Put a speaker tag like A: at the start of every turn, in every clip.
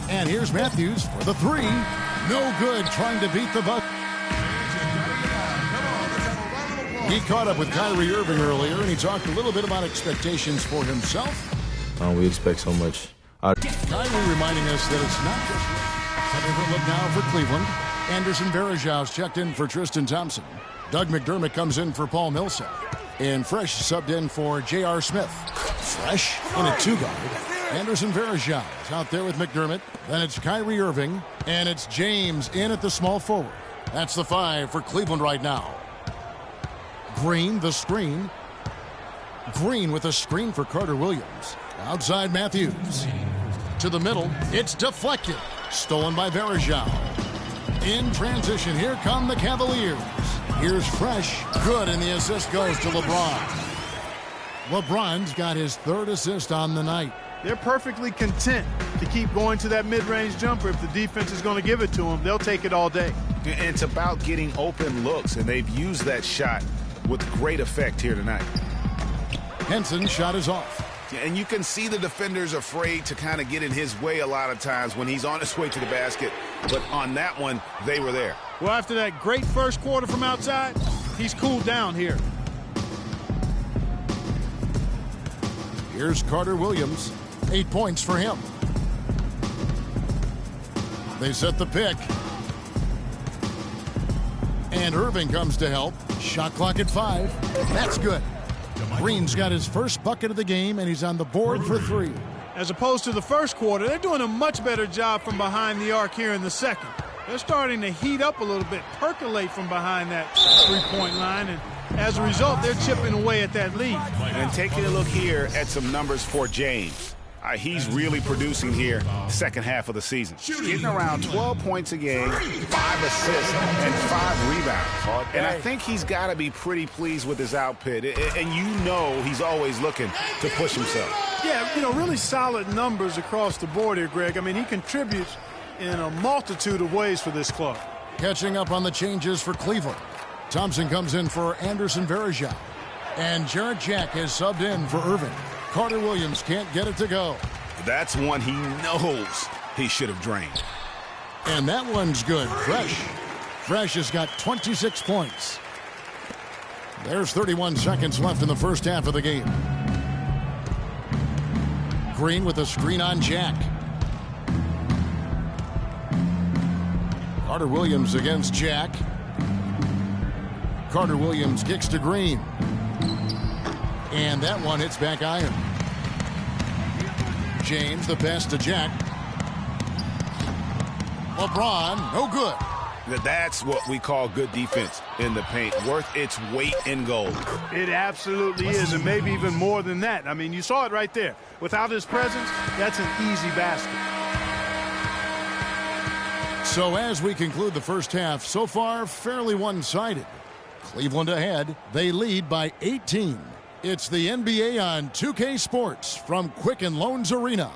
A: And here's Matthews for the three. No good, trying to beat the buzzer. He caught up with Kyrie Irving earlier, and he talked a little bit about expectations for himself.
B: We expect so much.
A: Kyrie reminding us that it's not just a different look now for Cleveland. Anderson Varejau's checked in for Tristan Thompson. Doug McDermott comes in for Paul Millsap. And Fresh subbed in for J.R. Smith. Fresh in a two-guard. Anderson Varejau is out there with McDermott. Then it's Kyrie Irving. And it's James in at the small forward. That's the five for Cleveland right now. Green, the screen. Green with a screen for Carter Williams. Outside Matthews. To the middle. It's deflected. Stolen by Varejau. In transition, here come the Cavaliers. Here's Fresh. Good, and the assist goes to LeBron. LeBron's got his third assist on the night.
C: They're perfectly content to keep going to that mid-range jumper. If the defense is going to give it to them, they'll take it all day.
D: And it's about getting open looks, and they've used that shot with great effect here tonight.
A: Henson's shot is off.
D: And you can see the defenders afraid to kind of get in his way a lot of times when he's on his way to the basket. But on that one, they were there.
C: Well, after that great first quarter from outside, he's cooled down here.
A: Here's Carter Williams. 8 points for him. They set the pick. And Irving comes to help. Shot clock at 5. That's good. Green's got his first bucket of the game, and he's on the board for 3.
C: As opposed to the first quarter, they're doing a much better job from behind the arc here in the second. They're starting to heat up a little bit, percolate from behind that three-point line, and as a result, they're chipping away at that lead.
D: And taking a look here at some numbers for James. He's really producing here second half of the season. Getting around 12 points a game, 5 assists, and 5 rebounds. And I think he's got to be pretty pleased with his output. And you know he's always looking to push himself.
C: Yeah, you know, really solid numbers across the board here, Greg. I mean, he contributes in a multitude of ways for this club.
A: Catching up on the changes for Cleveland. Thompson comes in for Anderson Varejau. And Jarrett Jack has subbed in for Irving. Carter Williams can't get it to go.
D: That's one he knows he should have drained.
A: And that one's good. Fresh has got 26 points. There's 31 seconds left in the first half of the game. Green with a screen on Jack. Carter Williams against Jack. Carter Williams kicks to Green. And that one hits back iron. James, the pass to Jack. LeBron, no good.
D: That's what we call good defense in the paint. Worth its weight in gold.
C: It absolutely is, and maybe even more than that. I mean, you saw it right there. Without his presence, that's an easy basket.
A: So as we conclude the first half, so far fairly one-sided. Cleveland ahead. They lead by 18. It's the NBA on 2K Sports from Quicken Loans Arena.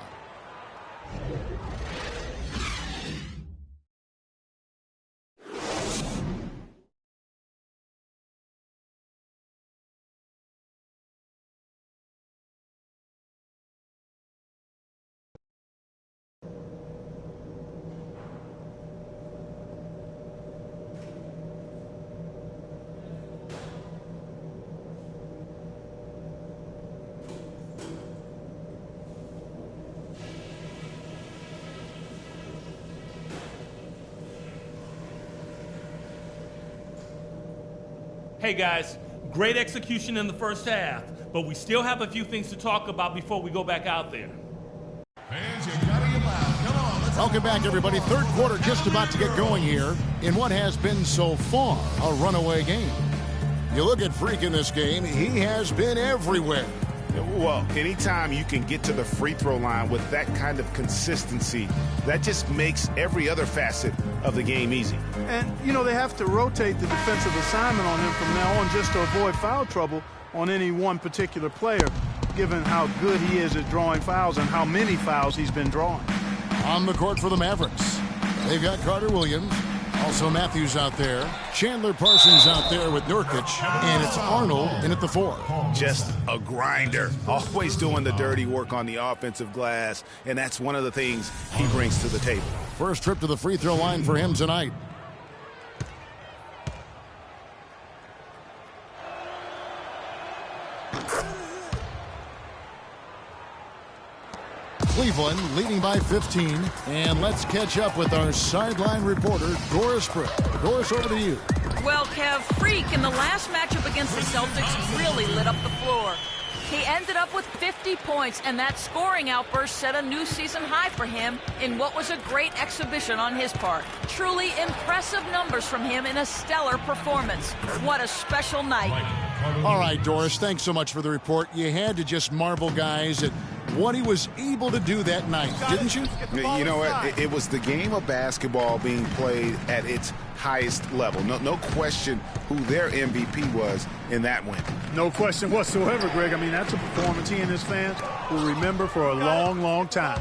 E: Hey guys, great execution in the first half, but we still have a few things to talk about before we go back out there.
F: Fans, you gotta get loud. Come on.
A: Welcome back, everybody. Third quarter just about to get going here in what has been so far a runaway game. You look at Freak in this game, he has been everywhere.
D: Well, anytime you can get to the free throw line with that kind of consistency, that just makes every other facet of the game easy.
C: And, you know, they have to rotate the defensive assignment on him from now on just to avoid foul trouble on any one particular player, given how good he is at drawing fouls and how many fouls he's been drawing.
A: On the court for the Mavericks, they've got Carter Williams. Also Matthews out there. Chandler Parsons out there with Nurkic. And it's Arnold in at the 4.
D: Just a grinder. Always doing the dirty work on the offensive glass. And that's one of the things he brings to the table.
A: First trip to the free throw line for him tonight. Cleveland leading by 15. And let's catch up with our sideline reporter, Doris Brick. Doris, over to you.
G: Well, Kev, Freak in the last matchup against the Celtics really lit up the floor. He ended up with 50 points, and that scoring outburst set a new season high for him in what was a great exhibition on his part. Truly impressive numbers from him in a stellar performance. What a special night.
A: All right, Doris, thanks so much for the report. You had to just marvel, guys, at what he was able to do that night, didn't you?
D: You know what? It was the game of basketball being played at its highest level. No question who their MVP was in that win.
C: No question whatsoever, Greg. I mean, that's a performance he and his fans will remember for a long, long time.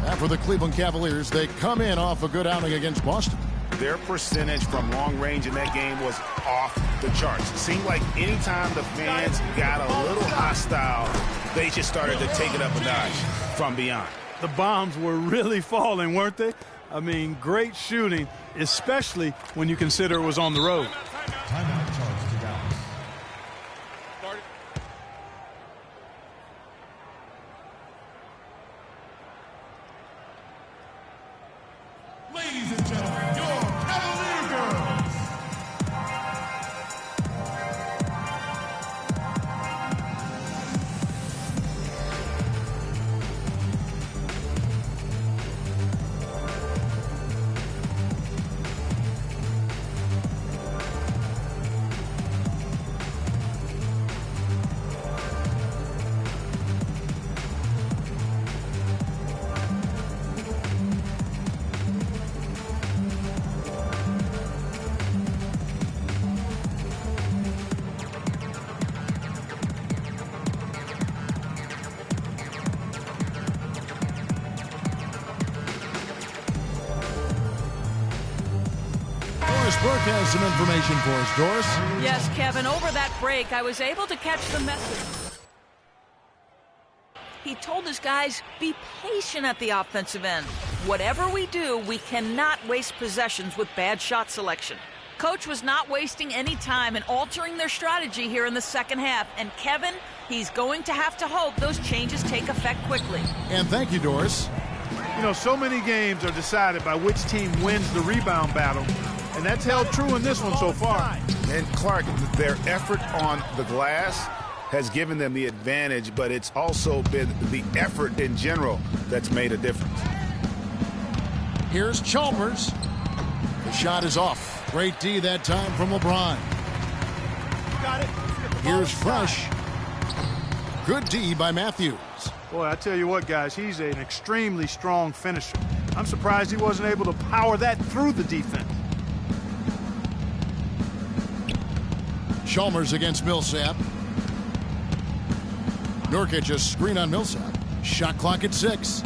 A: And for the Cleveland Cavaliers, they come in off a good outing against Boston.
D: Their percentage from long range in that game was off the charts. It seemed like anytime the fans got a little hostile, they just started to take it up a notch from beyond.
C: The bombs were really falling, weren't they? I mean, great shooting, especially when you consider it was on the road.
F: Timeout charge to Dallas. Ladies and gentlemen, your Cavalier girls.
A: Burke has some information for us, Doris.
G: Yes, Kevin, over that break, I was able to catch the message. He told his guys, be patient at the offensive end. Whatever we do, we cannot waste possessions with bad shot selection. Coach was not wasting any time in altering their strategy here in the second half. And Kevin, he's going to have to hope those changes take effect quickly.
A: And thank you, Doris.
C: You know, so many games are decided by which team wins the rebound battle. And that's held true in this one so far.
D: And Clark, their effort on the glass has given them the advantage, but it's also been the effort in general that's made a difference.
A: Here's Chalmers. The shot is off. Great D that time from LeBron. Here's Fresh. Good D by Matthews.
C: Boy, I tell you what, guys, he's an extremely strong finisher. I'm surprised he wasn't able to power that through the defense.
A: Chalmers against Millsap. Nurkic a screen on Millsap. Shot clock at 6.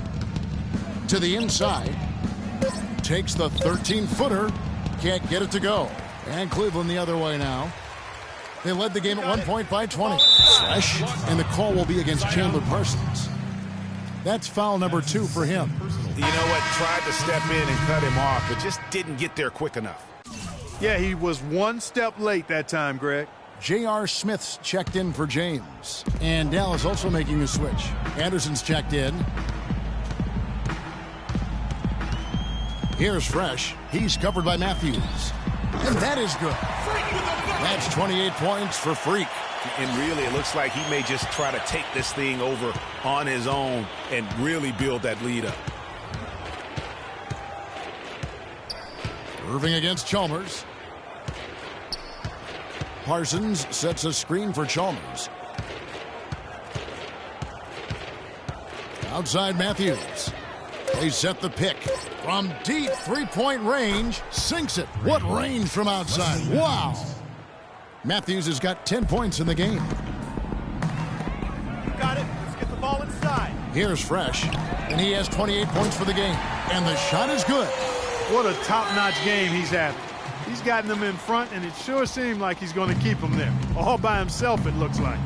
A: To the inside. Takes the 13-footer. Can't get it to go. And Cleveland the other way now. They led the game at one point by 20. Fresh. And the call will be against Chandler Parsons. That's foul number 2 for him.
D: You know what? Tried to step in and cut him off, but just didn't get there quick enough.
C: Yeah, he was one step late that time, Greg.
A: J.R. Smith's checked in for James. And Dallas also making a switch. Anderson's checked in. Here's Fresh. He's covered by Matthews. And that is good. That's 28 points for Freak.
D: And really, it looks like he may just try to take this thing over on his own and really build that lead up.
A: Irving against Chalmers. Parsons sets a screen for Chalmers. Outside Matthews. They set the pick. From deep three-point range, sinks it. What range from outside. Wow. Matthews has got 10 points in the game.
C: You got it. Let's get the ball inside.
A: Here's Fresh. And he has 28 points for the game. And the shot is good.
C: What a top-notch game he's having. He's gotten them in front, and it sure seemed like he's going to keep them there. All by himself, it looks like.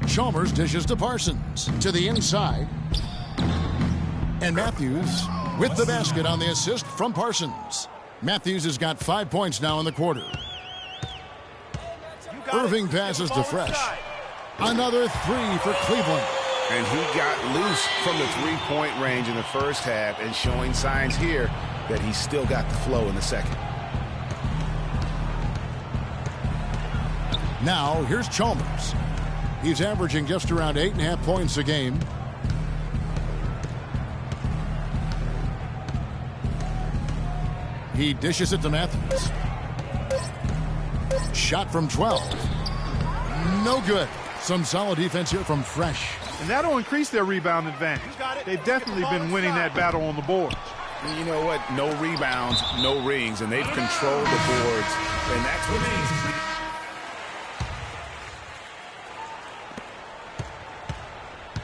A: Chalmers dishes to Parsons. To the inside. And Matthews with the basket on the assist from Parsons. Matthews has got 5 points now in the quarter. Irving passes to Fresh. Another three for Cleveland.
D: And he got loose from the three-point range in the first half and showing signs here that he's still got the flow in the second.
A: Now, here's Chalmers. He's averaging just around 8.5 points a game. He dishes it to Matthews. Shot from 12. No good. Some solid defense here from Fresh.
C: And that'll increase their rebound advantage. They've definitely been winning that battle on the boards.
D: You know what? No rebounds, no rings, and they've controlled the boards, and that's what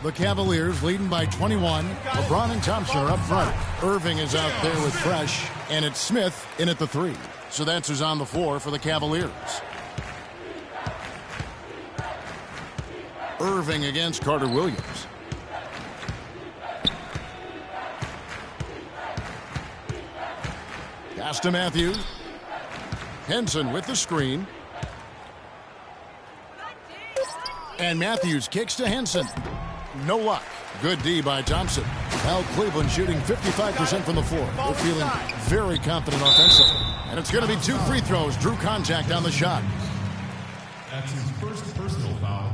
A: the Cavaliers leading by 21. LeBron and Thompson are up front. Irving is out there with Fresh, and it's Smith in at the three. So that's who's on the floor for the Cavaliers. Irving against Carter Williams. Pass to Matthews. Henson with the screen. And Matthews kicks to Henson. No luck. Good D by Thompson. Now Cleveland shooting 55% from the floor. They're feeling very confident offensively. And it's going to be 2 free throws. Drew contact on the shot.
F: That's his first personal foul.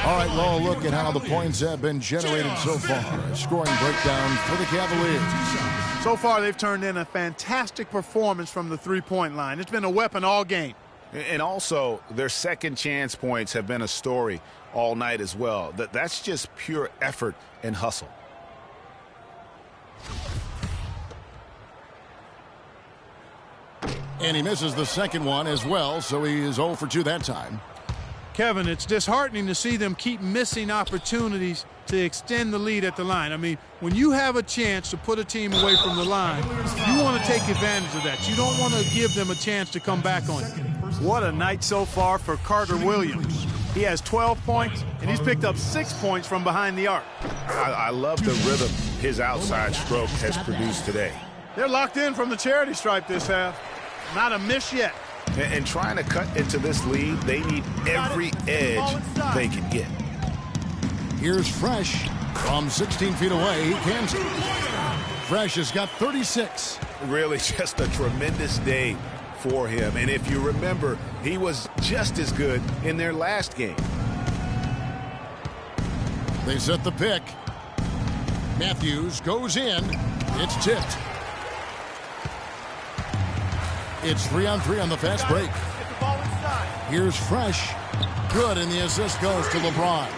A: All right, well, look at how the points have been generated so far. A scoring breakdown for the Cavaliers.
C: So far, they've turned in a fantastic performance from the three-point line. It's been a weapon all game.
D: And also, their second chance points have been a story all night as well. That's just pure effort and hustle.
A: And he misses the second one as well, so he is 0 for 2 that time.
C: Kevin, it's disheartening to see them keep missing opportunities to extend the lead at the line. I mean, when you have a chance to put a team away from the line, you want to take advantage of that. You don't want to give them a chance to come back on you. What a night so far for Carter Williams. He has 12 points, and he's picked up 6 points from behind the arc.
D: I love the rhythm his outside stroke has produced today.
C: They're locked in from the charity stripe this half. Not a miss yet.
D: And trying to cut into this lead, they need every edge they can get.
A: Here's Fresh from 16 feet away. He cans it. Fresh has got 36.
D: Really just a tremendous day for him. And if you remember, he was just as good in their last game.
A: They set the pick. Matthews goes in. It's tipped. It's 3-on-3 on the fast break. Here's Fresh. Good, and the assist goes to LeBron.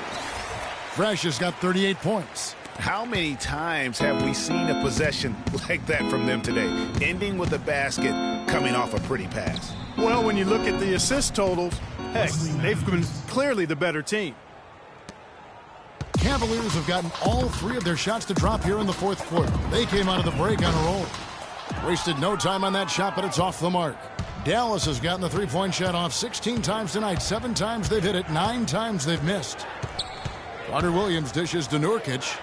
A: Fresh has got 38 points.
D: How many times have we seen a possession like that from them today, ending with a basket coming off a pretty pass?
C: Well, when you look at the assist totals, heck, they've been clearly the better team.
A: Cavaliers have gotten all 3 of their shots to drop here in the fourth quarter. They came out of the break on a roll. Wasted no time on that shot, but it's off the mark. Dallas has gotten the three-point shot off 16 times tonight. 7 times they've hit it, 9 times they've missed. Carter Williams dishes to Nurkic.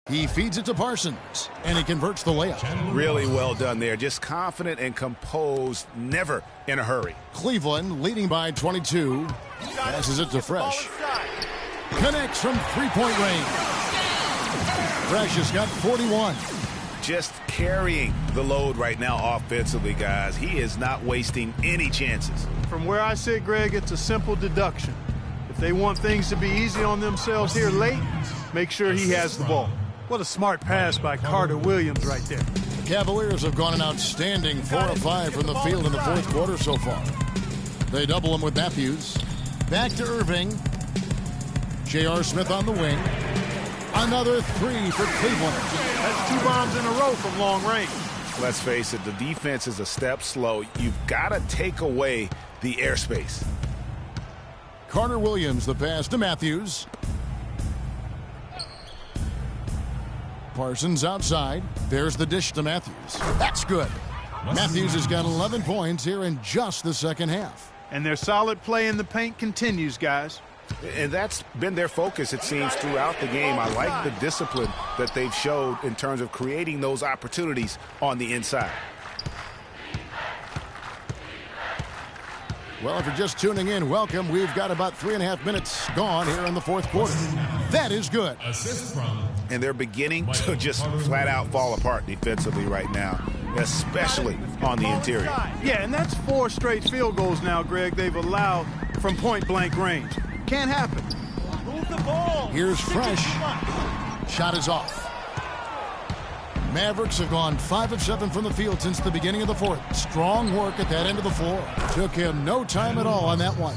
A: He feeds it to Parsons, and he converts the layup.
D: Really well done there. Just confident and composed, never in a hurry.
A: Cleveland leading by 22. Passes it to Fresh. Connects from three-point range. Fresh has got 41.
D: Just carrying the load right now offensively, guys. He is not wasting any chances.
C: From where I sit, Greg, it's a simple deduction. If they want things to be easy on themselves here late, make sure he has the ball. What a smart pass by Carter Williams right there.
A: The Cavaliers have gone an outstanding 4 of 5 from the field in the fourth quarter so far. They double him with Matthews. Back to Irving. J.R. Smith on the wing. Another three for Cleveland.
C: That's 2 bombs in a row from long range.
D: Let's face it, the defense is a step slow. You've got to take away the airspace.
A: Carter Williams, the pass to Matthews. Parsons outside. There's the dish to Matthews. That's good. Matthews has got 11 points here in just the second half.
C: And their solid play in the paint continues, guys.
D: And that's been their focus, it seems, throughout the game. I like the discipline that they've showed in terms of creating those opportunities on the inside.
A: Well, if you're just tuning in, welcome. We've got about 3.5 minutes gone here in the fourth quarter. That is good.
D: And they're beginning to just flat out fall apart defensively right now, especially on the interior.
C: Yeah, and that's 4 straight field goals now, Greg, they've allowed from point-blank range. Can't happen. Move the ball.
A: Here's Fresh. Shot is off. Mavericks have gone 5 of 7 from the field since the beginning of the fourth. Strong work at that end of the floor. Took him no time at all on that one.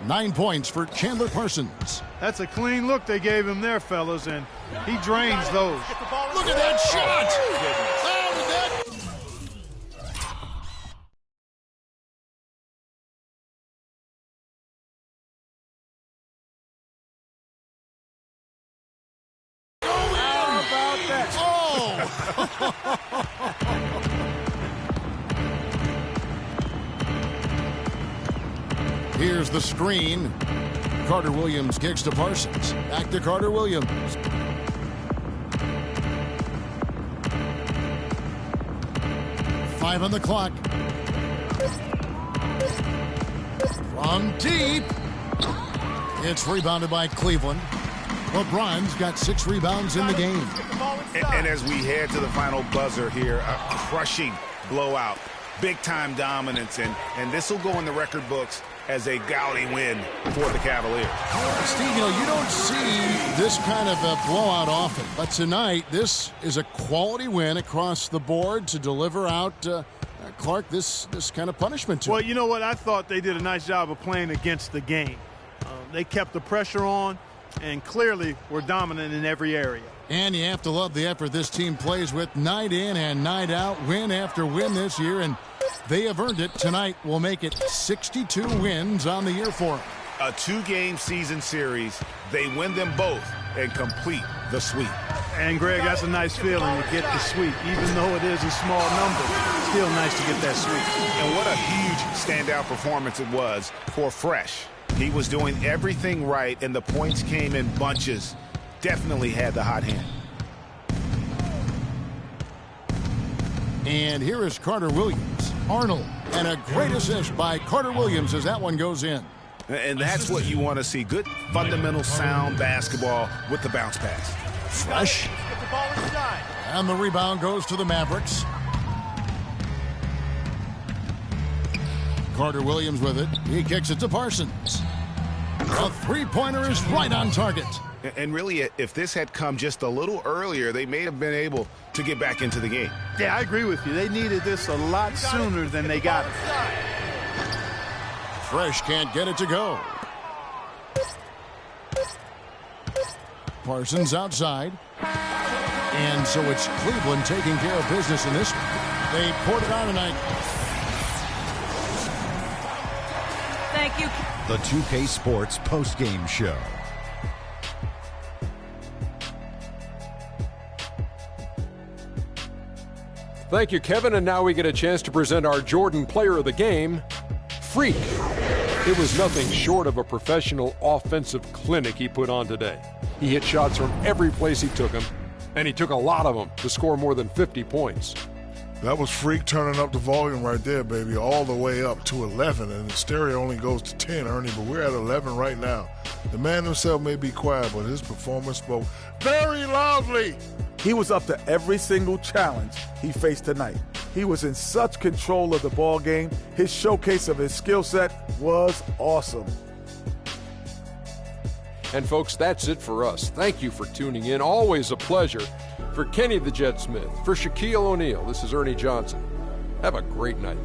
A: 9 points for Chandler Parsons.
C: That's a clean look they gave him there, fellas, and he drains those.
A: Look at that shot! Oh, that... Here's the screen. Carter Williams kicks to Parsons. Back to Carter Williams. Five on the clock. From deep. It's rebounded by Cleveland. LeBron's got 6 rebounds in the game.
D: And as we head to the final buzzer here, a crushing blowout. Big-time dominance, and this will go in the record books as a gaudy win for the Cavaliers.
A: Steve, you don't see this kind of a blowout often, but tonight this is a quality win across the board to deliver out Clark this kind of punishment to him.
C: Well, you know what? I thought they did a nice job of playing against the game. They kept the pressure on and clearly were dominant in every area.
A: And you have to love the effort this team plays with night in and night out, win after win this year, and they have earned it. Tonight will make it 62 wins on the year for them.
D: A 2-game season series. They win them both and complete the sweep.
C: And, Greg, that's a nice feeling to get the sweep. Even though it is a small number, still nice to get that sweep.
D: And what a huge standout performance it was for Fresh. He was doing everything right, and the points came in bunches. Definitely had the hot hand.
A: And here is Carter Williams. Arnold, and a great assist by Carter Williams as that one goes in.
D: And that's what you want to see. Good, fundamental, sound basketball with the bounce pass.
A: Fresh. And the rebound goes to the Mavericks. Carter Williams with it. He kicks it to Parsons. A three-pointer is right on target.
D: And really, if this had come just a little earlier, they may have been able to get back into the game.
C: Yeah, I agree with you. They needed this a lot sooner than they got it.
A: Fresh can't get it to go. Parsons outside. And so it's Cleveland taking care of business in this one. They poured it on tonight.
G: Thank you.
H: The 2K Sports postgame show.
I: Thank you, Kevin. And now we get a chance to present our Jordan Player of the Game, Freak. It was nothing short of a professional offensive clinic he put on today. He hit shots from every place he took them, and he took a lot of them to score more than 50 points.
J: That was Freak turning up the volume right there, baby, all the way up to 11, and the stereo only goes to 10, Ernie, but we're at 11 right now. The man himself may be quiet, but his performance spoke very loudly.
K: He was up to every single challenge he faced tonight. He was in such control of the ball game. His showcase of his skill set was awesome.
I: And folks, that's it for us. Thank you for tuning in. Always a pleasure. For Kenny the Jet Smith, for Shaquille O'Neal, this is Ernie Johnson. Have a great night.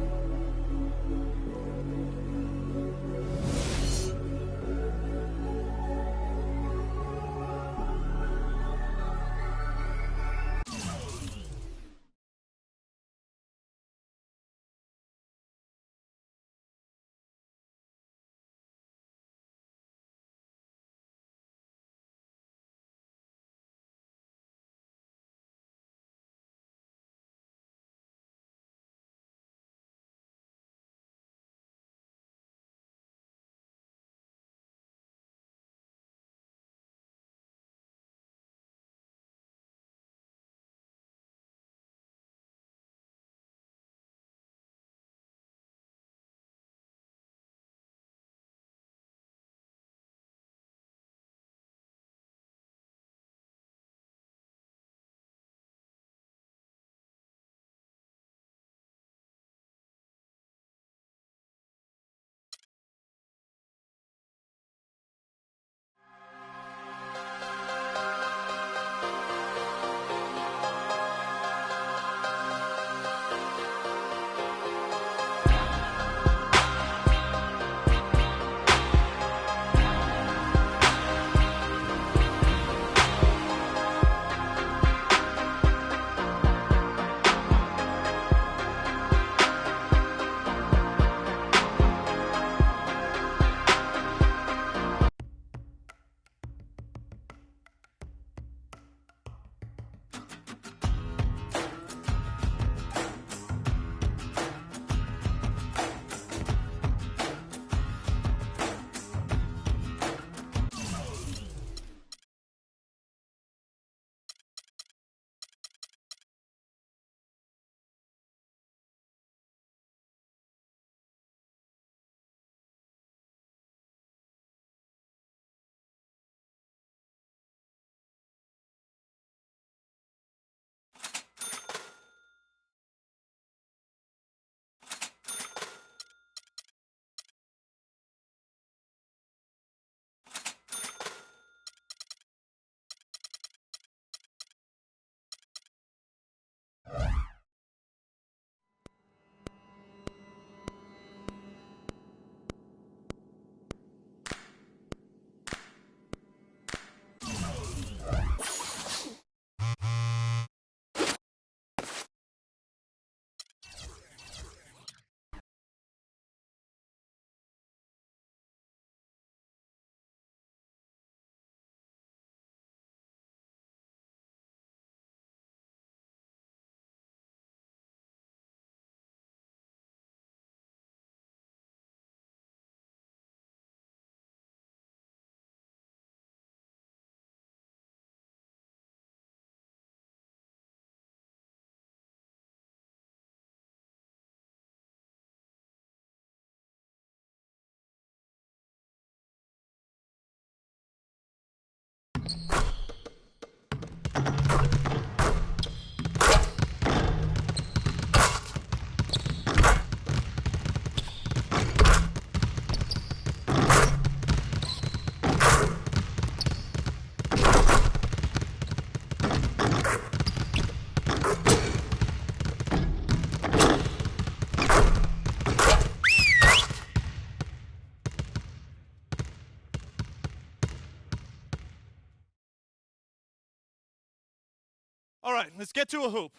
L: All right, let's get to a hoop.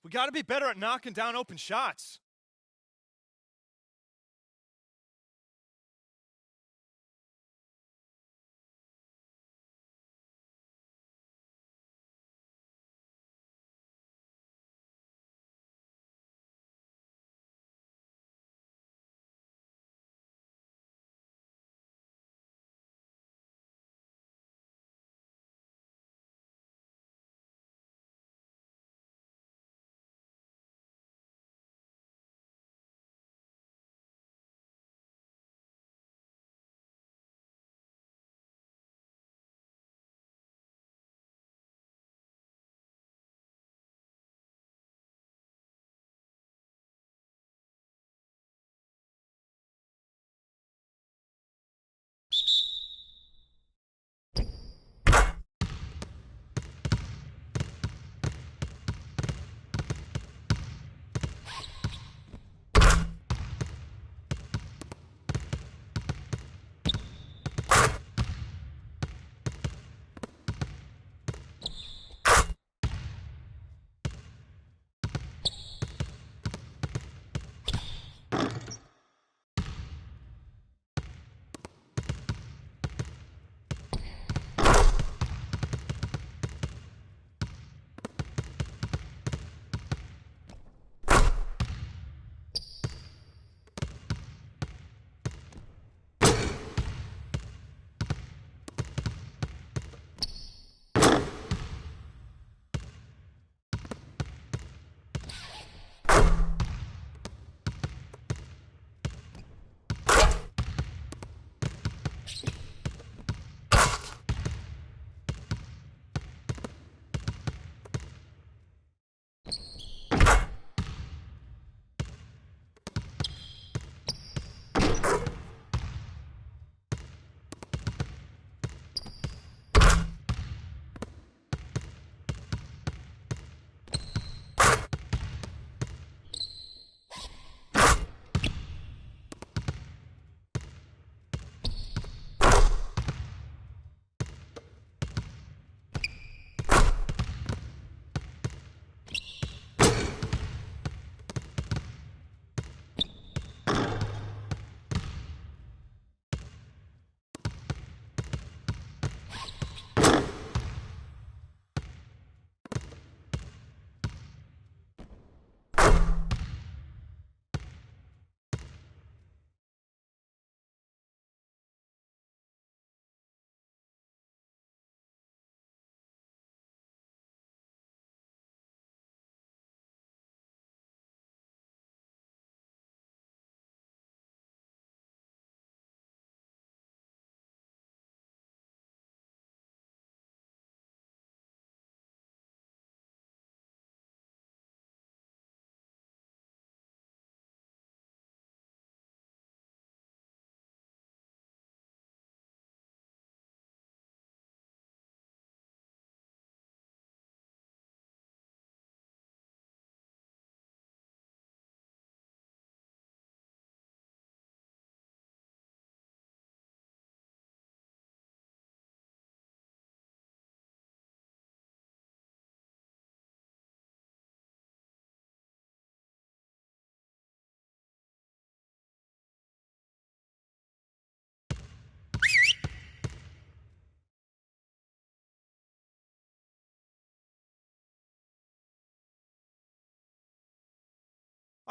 L: We got to be better at knocking down open shots.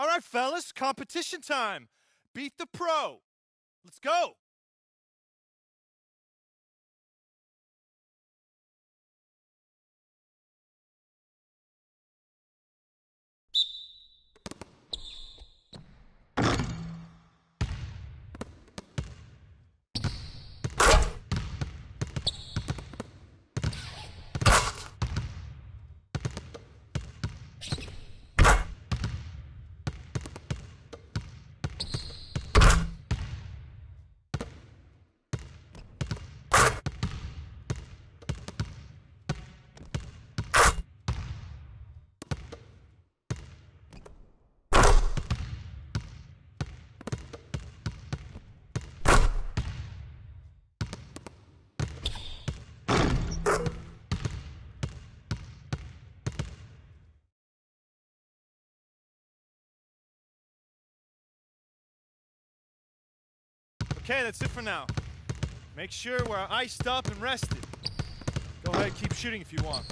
L: All right, fellas, competition time. Beat the pro. Let's go. Okay, that's it for now. Make sure we're iced up and rested. Go ahead, keep shooting if you want.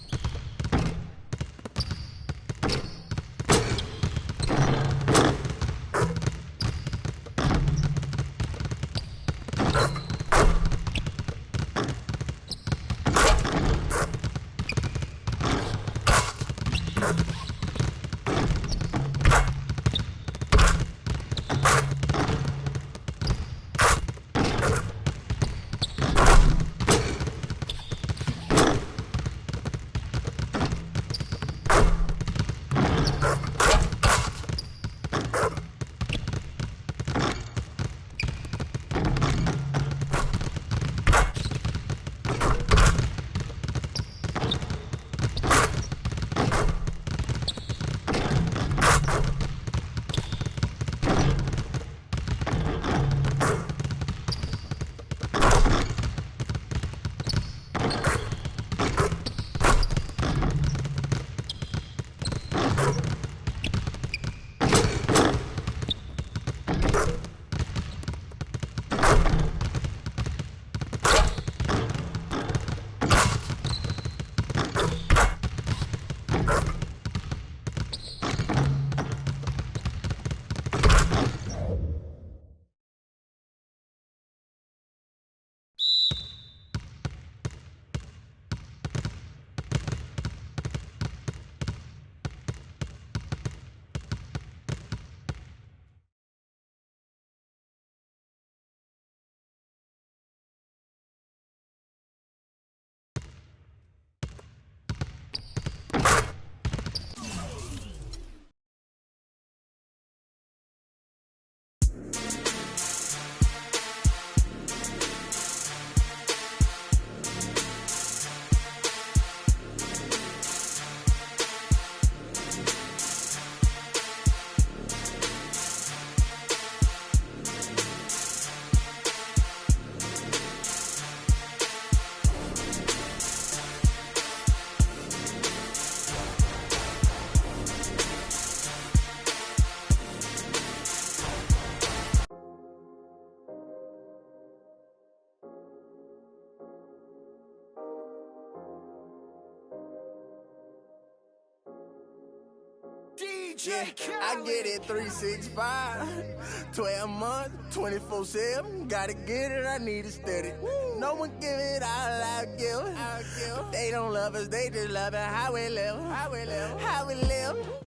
M: Yeah, I get it 365, 12 months, 24/7. Gotta get it, I need it steady. No one give it all I give. They don't love us, they just love it how we live. How we live.